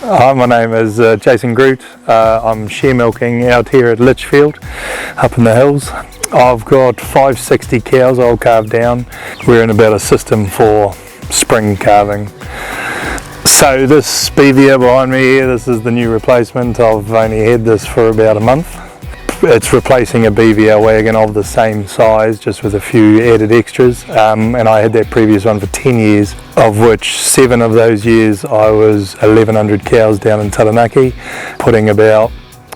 Hi, my name is Jason Groot. I'm share milking out here at Litchfield up in the hills. I've got 560 cows I'll calve down. We're in about a system for spring calving. So this BVL behind me here, this is the new replacement. I've only had this for about a month. It's replacing a BVL wagon of the same size, just with a few added extras, and I had that previous one for 10 years, of which 7 of those years I was 1,100 cows down in Taranaki, putting about,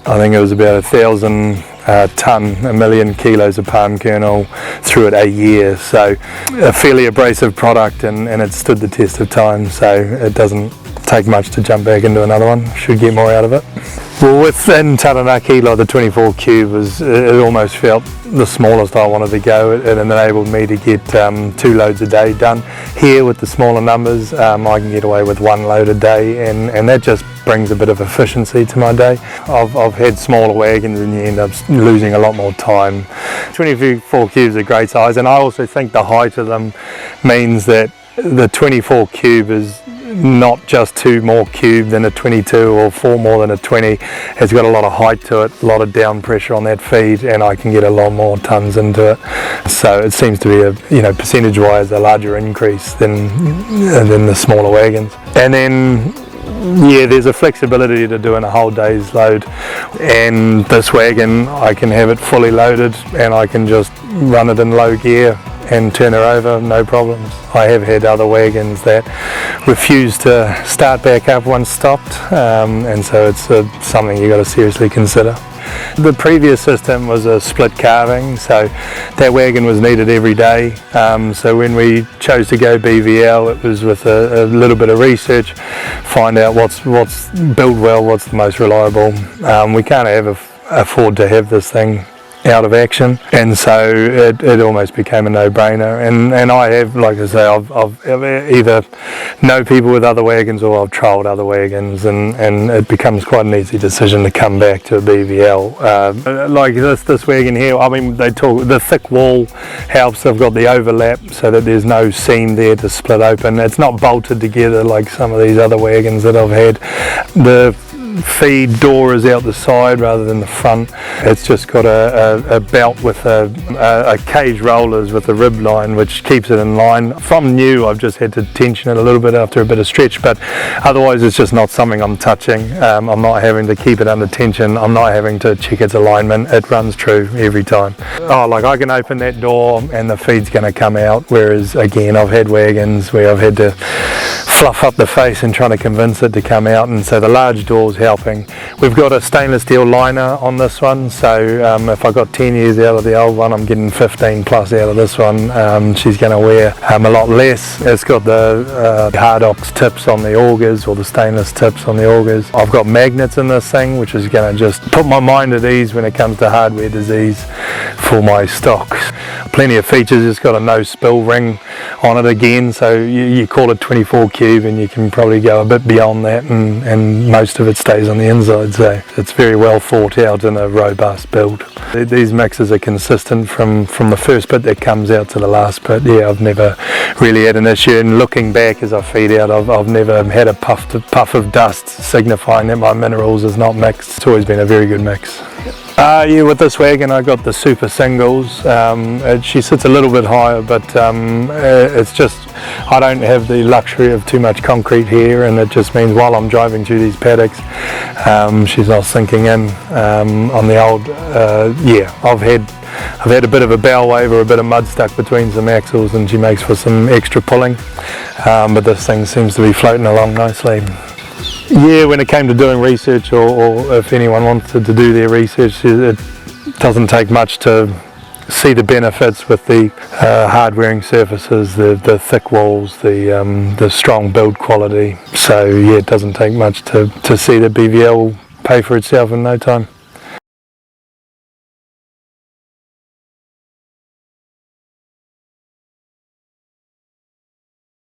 I think it was about 1,000 a million kilos of palm kernel through it a year. So a fairly abrasive product, and it stood the test of time, so it doesn't take much to jump back into another one. Should get more out of it. Well, within Taranaki, like the 24 cube it almost felt the smallest I wanted to go. It enabled me to get 2 loads a day done. Here with the smaller numbers, I can get away with 1 load a day, and that just brings a bit of efficiency to my day. I've had smaller wagons and you end up losing a lot more time. 24 cubes are a great size, and I also think the height of them means that the 24 cube is not just 2 more cube than a 22 or 4 more than a 20. It's got a lot of height to it, a lot of down pressure on that feed, and I can get a lot more tons into it. So it seems to be a, percentage wise, a larger increase than the smaller wagons. And then there's a flexibility to doing a whole day's load, and this wagon I can have it fully loaded and I can just run it in low gear and turn her over, no problems. I have had other wagons that refuse to start back up once stopped, and so it's something you got to seriously consider. The previous system was a split calving, so that wagon was needed every day. So when we chose to go BVL, it was with a little bit of research, find out what's built well, what's the most reliable. We can't afford to have this thing out of action, and so it almost became a no-brainer. And I have, like I say, I've either know people with other wagons or I've trialled other wagons, and it becomes quite an easy decision to come back to a BVL. Like this wagon here, I mean, they talk, the thick wall helps. I've got the overlap so that there's no seam there to split open. It's not bolted together like some of these other wagons that I've had. The feed door is out the side rather than the front. It's just got a belt with a cage rollers with a rib line which keeps it in line. From new, I've just had to tension it a little bit after a bit of stretch, but otherwise it's just not something I'm touching. I'm not having to keep it under tension. I'm not having to check its alignment. It runs true every time. Like I can open that door and the feed's going to come out, whereas again I've had wagons where I've had to fluff up the face and trying to convince it to come out, and so the large door's helping. We've got a stainless steel liner on this one, so if I got 10 years out of the old one, I'm getting 15 plus out of this one. She's going to wear a lot less. It's got the Hardox tips on the augers, or the stainless tips on the augers. I've got magnets in this thing, which is going to just put my mind at ease when it comes to hardware disease for my stocks. Plenty of features. It's got a no spill ring on it again, so you call it 24 cube and you can probably go a bit beyond that, and most of it stays on the inside, so it's very well thought out in a robust build. These mixes are consistent from the first bit that comes out to the last bit. Yeah, I've never really had an issue, and looking back as I feed out, I've never had a puff of dust signifying that my minerals is not mixed. It's always been a very good mix. With this wagon I got the super singles. She sits a little bit higher, but it's just, I don't have the luxury of too much concrete here, and it just means while I'm driving through these paddocks, she's not sinking in. On the old, I've had a bit of a bow wave or a bit of mud stuck between some axles, and she makes for some extra pulling, but this thing seems to be floating along nicely. Yeah, when it came to doing research, or if anyone wanted to do their research, it doesn't take much to see the benefits with the hard-wearing surfaces, the thick walls, the strong build quality. So yeah, it doesn't take much to see the BVL will pay for itself in no time.